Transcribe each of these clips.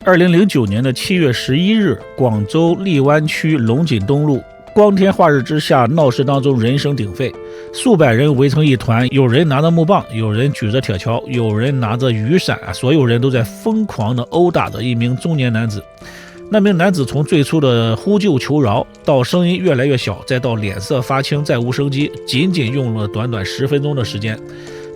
2009年的7月11日，广州荔湾区龙井东路，光天化日之下，闹市当中人声鼎沸，数百人围成一团，有人拿着木棒，有人举着铁锹，有人拿着雨伞，所有人都在疯狂地殴打着一名中年男子。那名男子从最初的呼救求饶，到声音越来越小，再到脸色发青，再无生机，仅仅用了短短10分钟的时间。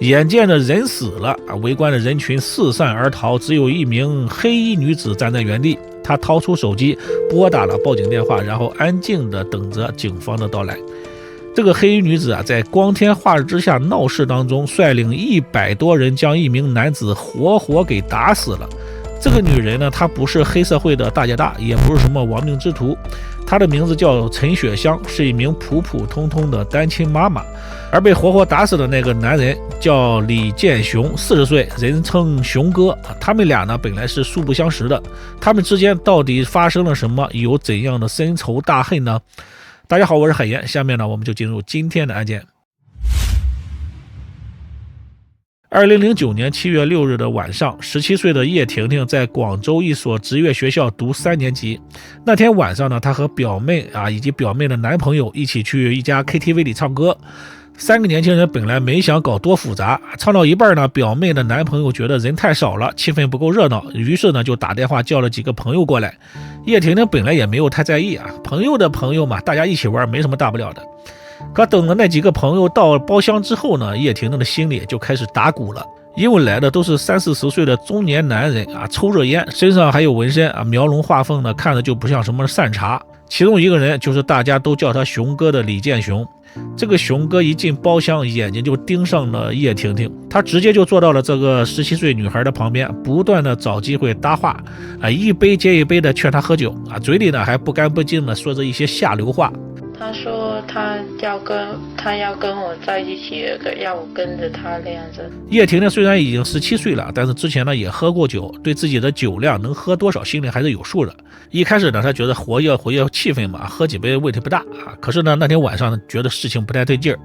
眼见着人死了，围观的人群四散而逃，只有一名黑衣女子站在原地。她掏出手机拨打了报警电话，然后安静地等着警方的到来。这个黑衣女子在光天化日之下闹市当中，率领100多人将一名男子活活给打死了。这个女人呢，她不是黑社会的大姐大，也不是什么亡命之徒，她的名字叫陈雪香，是一名普普通通的单亲妈妈。而被活活打死的那个男人叫李建雄，40岁，人称熊哥。他们俩呢本来是素不相识的，他们之间到底发生了什么，有怎样的深仇大恨呢？大家好，我是海岩，下面呢我们就进入今天的案件。2009年7月6日的晚上，17岁的叶婷婷在广州一所职业学校读3年级。那天晚上呢，她和表妹以及表妹的男朋友一起去一家 KTV 里唱歌。3个年轻人本来没想搞多复杂，唱到一半呢，表妹的男朋友觉得人太少了，气氛不够热闹，于是呢就打电话叫了几个朋友过来。叶婷婷本来也没有太在意朋友的朋友嘛，大家一起玩没什么大不了的。可等了那几个朋友到包厢之后呢，叶婷婷的心里就开始打鼓了，因为来的都是30-40岁的中年男人抽着烟，身上还有纹身描龙画凤的，看着就不像什么善茬。其中一个人就是大家都叫他熊哥的李建雄。这个熊哥一进包厢，眼睛就盯上了叶婷婷，他直接就坐到了这个17岁女孩的旁边，不断的找机会搭话一杯接一杯的劝她喝酒嘴里呢还不干不净的说着一些下流话。他说他要跟我在一起，要我跟着他那样子。叶婷婷虽然已经17岁了，但是之前呢也喝过酒，对自己的酒量能喝多少心里还是有数的。一开始呢，他觉得活跃气氛嘛，喝几杯问题不大可是呢，那天晚上呢，觉得事情不太对劲儿。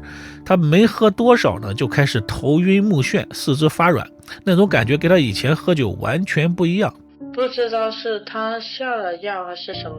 他没喝多少呢，就开始头晕目眩，四肢发软，那种感觉跟他以前喝酒完全不一样。不知道是他下了药还是什么，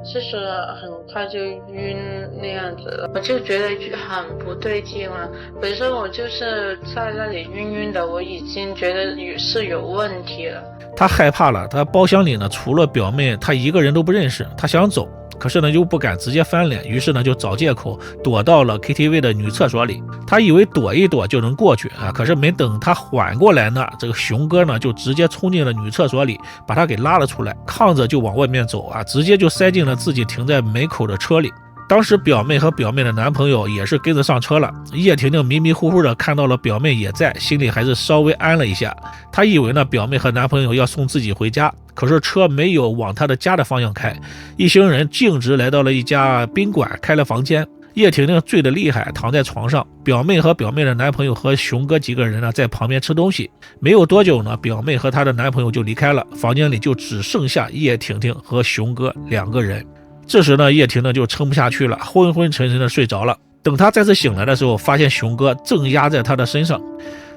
就是很快就晕那样子了，我就觉得很不对劲了。本身我就是在那里晕晕的，我已经觉得是有问题了。他害怕了，他包厢里呢除了表妹，他一个人都不认识。他想走，可是呢又不敢直接翻脸，于是呢就找借口躲到了 KTV 的女厕所里。他以为躲一躲就能过去可是没等他缓过来呢，这个熊哥呢就直接冲进了女厕所里，把他给拉了出来，扛着就往外面走直接就塞进了自己停在门口的车里。当时表妹和表妹的男朋友也是跟着上车了，叶婷婷迷迷糊糊的看到了表妹也在，心里还是稍微安了一下。她以为呢表妹和男朋友要送自己回家，可是车没有往她的家的方向开，一行人径直来到了一家宾馆，开了房间。叶婷婷醉得厉害，躺在床上，表妹和表妹的男朋友和熊哥几个人呢在旁边吃东西。没有多久呢，表妹和她的男朋友就离开了，房间里就只剩下叶婷婷和熊哥2个人。这时呢，叶婷呢就撑不下去了，昏昏沉沉的睡着了。等她再次醒来的时候，发现熊哥正压在她的身上。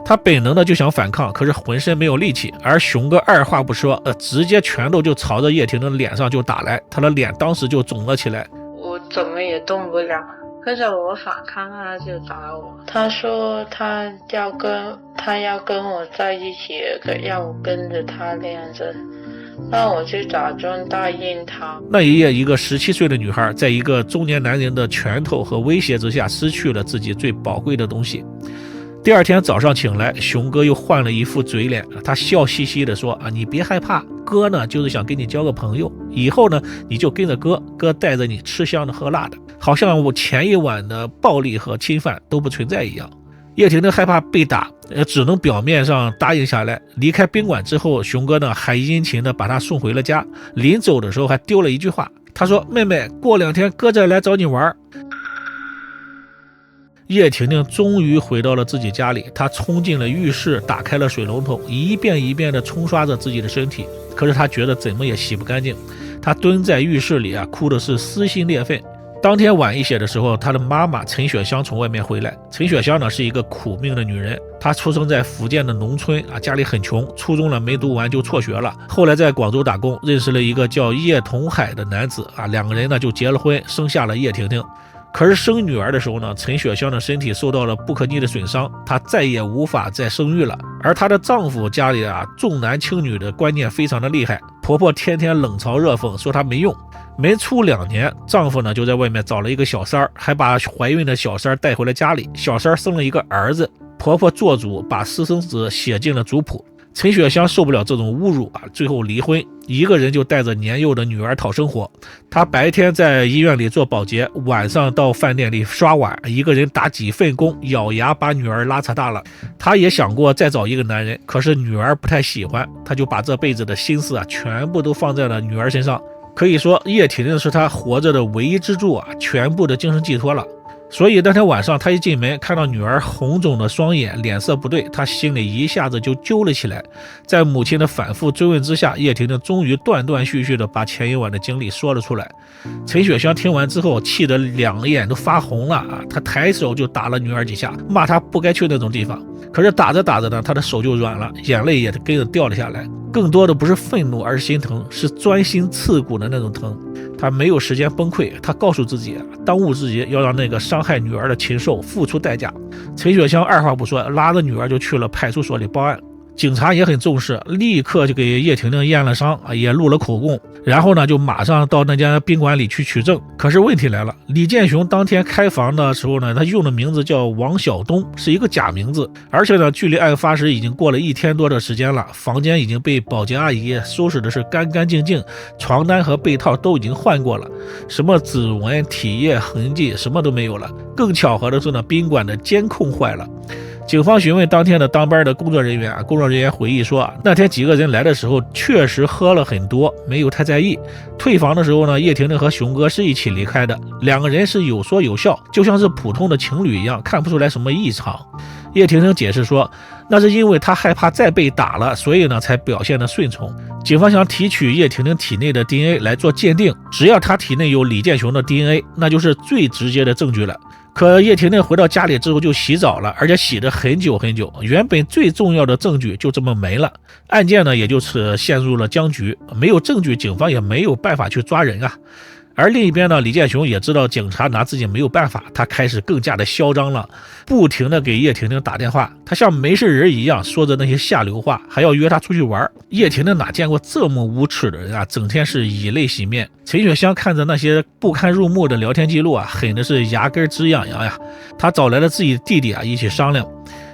她本能的就想反抗，可是浑身没有力气，而熊哥二话不说直接拳头就朝着叶婷的脸上就打来，她的脸当时就肿了起来。我怎么也动不了，跟着我反抗他就打我。他说他要跟我在一起，要我跟着他那样子，那我就假装答应他。那一夜，一个17岁的女孩在一个中年男人的拳头和威胁之下，失去了自己最宝贵的东西。第二天早上醒来，熊哥又换了一副嘴脸，他笑嘻嘻地说你别害怕，哥呢就是想跟你交个朋友，以后呢你就跟着哥，哥带着你吃香的喝辣的，好像我前一晚的暴力和侵犯都不存在一样。叶婷婷害怕被打，只能表面上答应下来。离开宾馆之后，熊哥呢还殷勤地把她送回了家，临走的时候还丢了一句话，他说妹妹，过2天哥再来找你玩。叶婷婷终于回到了自己家里，她冲进了浴室，打开了水龙头，一遍一遍地冲刷着自己的身体，可是她觉得怎么也洗不干净。她蹲在浴室里哭的是撕心裂肺。当天晚一些的时候，她的妈妈陈雪香从外面回来。陈雪香呢是一个苦命的女人，他出生在福建的农村啊，家里很穷，初中呢没读完就辍学了。后来在广州打工，认识了一个叫叶同海的男子啊，两个人呢就结了婚，生下了叶婷婷。可是生女儿的时候呢，陈雪香的身体受到了不可逆的损伤，她再也无法再生育了。而她的丈夫家里啊重男轻女的观念非常的厉害，婆婆天天冷嘲热讽，说她没用。没处2年，丈夫呢就在外面找了一个小三儿，还把怀孕的小三儿带回了家里。小三儿生了一个儿子，婆婆做主把私生子写进了族谱。陈雪香受不了这种侮辱啊，最后离婚，一个人就带着年幼的女儿讨生活。她白天在医院里做保洁，晚上到饭店里刷碗，一个人打几份工，咬牙把女儿拉扯大了。她也想过再找一个男人，可是女儿不太喜欢，她就把这辈子的心思啊全部都放在了女儿身上。可以说叶婷婷是她活着的唯一支柱啊，全部的精神寄托了。所以那天晚上，他一进门看到女儿红肿的双眼，脸色不对，他心里一下子就揪了起来。在母亲的反复追问之下，叶婷婷终于断断续续的把前一晚的经历说了出来。陈雪香听完之后，气得两眼都发红了啊！她抬手就打了女儿几下，骂她不该去那种地方。可是打着打着呢，她的手就软了，眼泪也跟着掉了下来。更多的不是愤怒，而是心疼，是钻心刺骨的那种疼。她没有时间崩溃，她告诉自己，当务之急要让那个伤害女儿的禽兽付出代价。陈雪香二话不说，拉着女儿就去了派出所里报案。警察也很重视，立刻就给叶婷婷验了伤啊，也录了口供，然后呢就马上到那家宾馆里去取证。可是问题来了，李建雄当天开房的时候呢，他用的名字叫王晓东，是一个假名字，而且呢距离案发时已经过了1天多的时间了，房间已经被保洁阿姨收拾的是干干净净，床单和被套都已经换过了，什么指纹、体液痕迹什么都没有了。更巧合的是呢，宾馆的监控坏了。警方询问当天的当班的工作人员，工作人员回忆说，那天几个人来的时候确实喝了很多，没有太在意。退房的时候呢，叶婷婷和熊哥是一起离开的，两个人是有说有笑，就像是普通的情侣一样，看不出来什么异常。叶婷婷解释说，那是因为她害怕再被打了，所以呢才表现得顺从。警方想提取叶婷婷体内的 DNA 来做鉴定，只要她体内有李建雄的 DNA， 那就是最直接的证据了。可叶婷婷回到家里之后就洗澡了，而且洗得很久很久，原本最重要的证据就这么没了，案件呢也就此陷入了僵局，没有证据，警方也没有办法去抓人啊。而另一边呢，李建雄也知道警察拿自己没有办法，他开始更加的嚣张了，不停的给叶婷婷打电话，他像没事人一样说着那些下流话，还要约她出去玩。叶婷婷哪见过这么无耻的人啊，整天是以泪洗面。陈雪香看着那些不堪入目的聊天记录啊，狠的是牙根直痒痒呀。他找来了自己的弟弟啊，一起商量。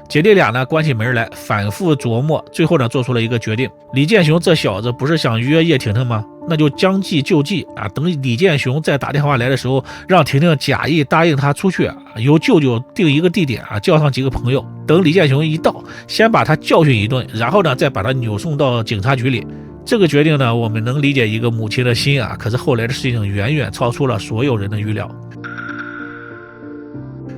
姐弟俩呢关起门来反复琢磨，最后呢做出了一个决定。李建雄这小子不是想约叶婷婷吗？那就将计就计啊，等李建雄再打电话来的时候，让婷婷假意答应他出去啊，由舅舅定一个地点啊，叫上几个朋友，等李建雄一到，先把他教训一顿，然后呢再把他扭送到警察局里。这个决定呢，我们能理解一个母亲的心啊，可是后来的事情远远超出了所有人的预料。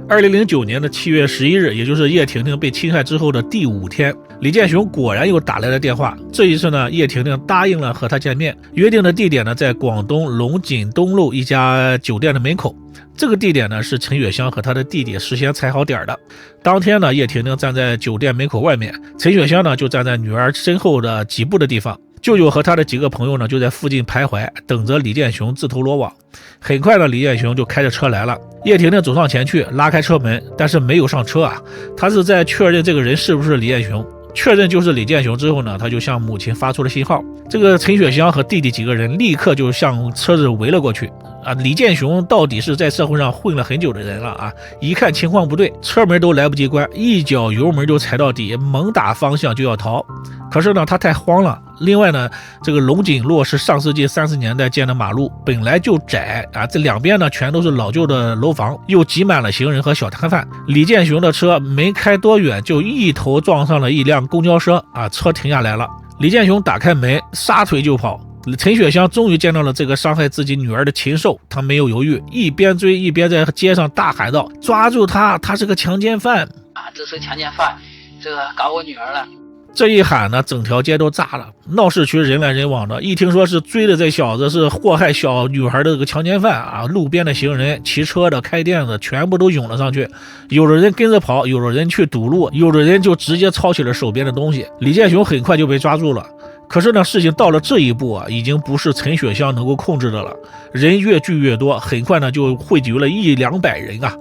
2009年的7月11日，也就是叶婷婷被侵害之后的第5天，李建雄果然又打来了电话。这一次呢，叶婷婷答应了和他见面，约定的地点呢在广东龙井东路一家酒店的门口。这个地点呢是陈雪香和他的弟弟事先踩好点的。当天呢，叶婷婷站在酒店门口外面，陈雪香呢就站在女儿身后的几步的地方。舅舅和他的几个朋友呢就在附近徘徊，等着李建雄自投罗网。很快呢，李建雄就开着车来了。叶婷婷走上前去拉开车门，但是没有上车啊，他是在确认这个人是不是李建雄。确认就是李建雄之后呢，他就向母亲发出了信号。这个陈雪香和弟弟几个人立刻就向车子围了过去啊！李建雄到底是在社会上混了很久的人了啊！一看情况不对，车门都来不及关，一脚油门就踩到底，猛打方向就要逃。可是呢，他太慌了。另外呢，这个龙井路是上世纪30年代建的马路，本来就窄啊，这两边呢全都是老旧的楼房，又挤满了行人和小摊贩。李建雄的车没开多远，就一头撞上了一辆公交车啊，车停下来了。李建雄打开门，撒腿就跑。陈雪香终于见到了这个伤害自己女儿的禽兽，她没有犹豫，一边追一边在街上大喊道：“抓住他，他是个强奸犯啊！这是强奸犯，这个搞我女儿了。”这一喊呢，整条街都炸了，闹市区人来人往的。一听说是追的这小子是祸害小女孩的这个强奸犯啊，路边的行人、骑车的、开店的，全部都涌了上去。有的人跟着跑，有的人去堵路，有的人就直接抄起了手边的东西。李建雄很快就被抓住了。可是呢，事情到了这一步啊，已经不是陈雪香能够控制的了，人越聚越多，很快呢就汇聚了100-200人啊。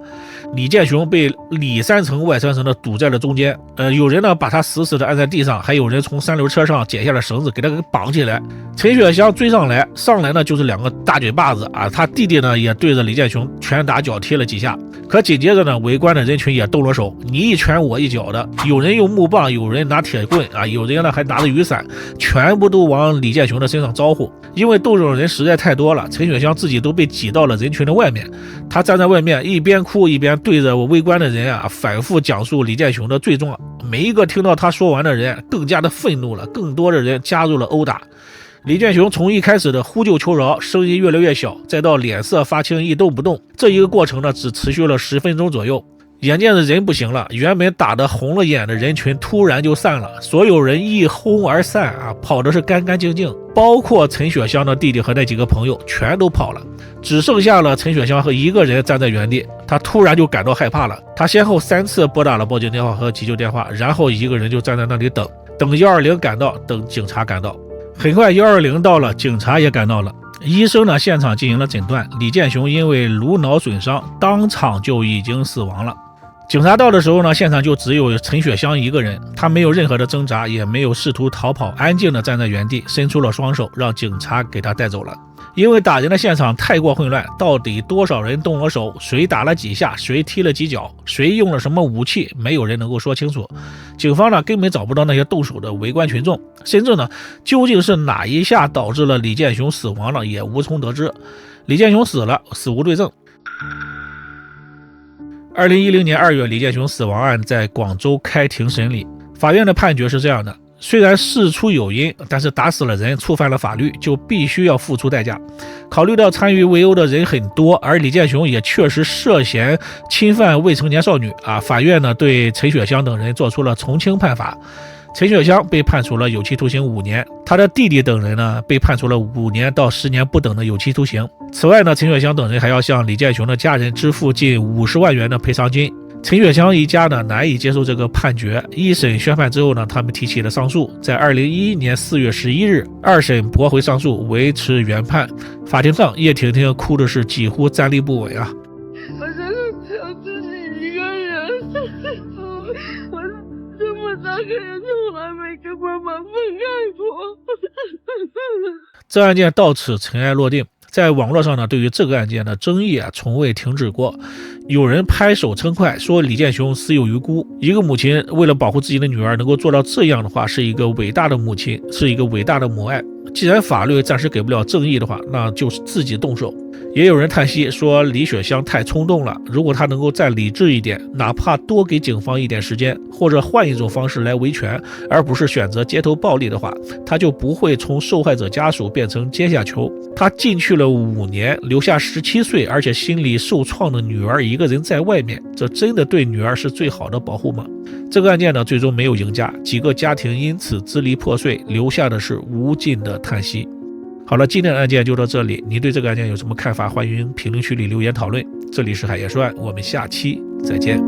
李建雄被里3层外3层的堵在了中间，有人呢把他死死的按在地上，还有人从3轮车上剪下了绳子给他给绑起来。陈雪香追上来呢就是2个大嘴巴子啊，他弟弟呢也对着李建雄拳打脚踢了几下。可紧接着呢，围观的人群也动了手，你一拳我一脚的，有人用木棒，有人拿铁棍啊，有人呢还拿着雨伞，全部都往李建雄的身上招呼。因为动手的人实在太多了，陈雪香自己都被挤到了人群的外面，他站在外面一边哭一边对着围观的人啊反复讲述李建雄的罪状。每一个听到他说完的人更加的愤怒了，更多的人加入了殴打。李建雄从一开始的呼救求饶，声音越来越小，再到脸色发青一动不动，这一个过程呢只持续了10分钟左右。眼见着人不行了，原本打得红了眼的人群突然就散了，所有人一哄而散啊，跑的是干干净净，包括陈雪香的弟弟和那几个朋友全都跑了，只剩下了陈雪香和一个人站在原地。他突然就感到害怕了，他先后3次拨打了报警电话和急救电话，然后一个人就站在那里等120赶到，等警察赶到。很快120到了，警察也赶到了，医生呢现场进行了诊断，李建雄因为颅脑损伤当场就已经死亡了。警察到的时候呢，现场就只有陈雪香一个人，她没有任何的挣扎，也没有试图逃跑，安静的站在原地，伸出了双手让警察给她带走了。因为打人的现场太过混乱，到底多少人动了手，谁打了几下，谁踢了几脚，谁用了什么武器，没有人能够说清楚。警方呢根本找不到那些动手的围观群众，甚至呢究竟是哪一下导致了李建雄死亡了也无从得知。李建雄死了，死无对证。2010年2月，李建雄死亡案在广州开庭审理，法院的判决是这样的：虽然事出有因，但是打死了人，触犯了法律，就必须要付出代价。考虑到参与围殴的人很多，而李建雄也确实涉嫌侵犯未成年少女啊，法院呢对陈雪香等人做出了从轻判罚。陈雪香被判处了有期徒刑5年，他的弟弟等人呢被判处了5年到10年不等的有期徒刑。此外呢，陈雪香等人还要向李建雄的家人支付近50万元的赔偿金。陈雪香一家呢难以接受这个判决，一审宣判之后呢，他们提起了上诉，在2011年4月11日，2审驳回上诉，维持原判。法庭上，叶婷婷哭的是几乎站立不稳啊！我真的只有自己一个人，我这么大个人从来没跟妈妈分开过。这案件到此尘埃落定。在网络上呢，对于这个案件的争议从未停止过。有人拍手称快，说李建雄死有余辜。一个母亲为了保护自己的女儿能够做到这样的话，是一个伟大的母亲，是一个伟大的母爱。既然法律暂时给不了正义的话，那就是自己动手。也有人叹息说李雪香太冲动了，如果她能够再理智一点，哪怕多给警方一点时间，或者换一种方式来维权，而不是选择街头暴力的话，她就不会从受害者家属变成阶下囚。她进去了5年，留下17岁而且心理受创的女儿一个人在外面，这真的对女儿是最好的保护吗？这个案件呢，最终没有赢家，几个家庭因此支离破碎，留下的是无尽的叹息。好了，今天的案件就到这里，您对这个案件有什么看法？欢迎评论区里留言讨论。这里是海爷说案，我们下期再见。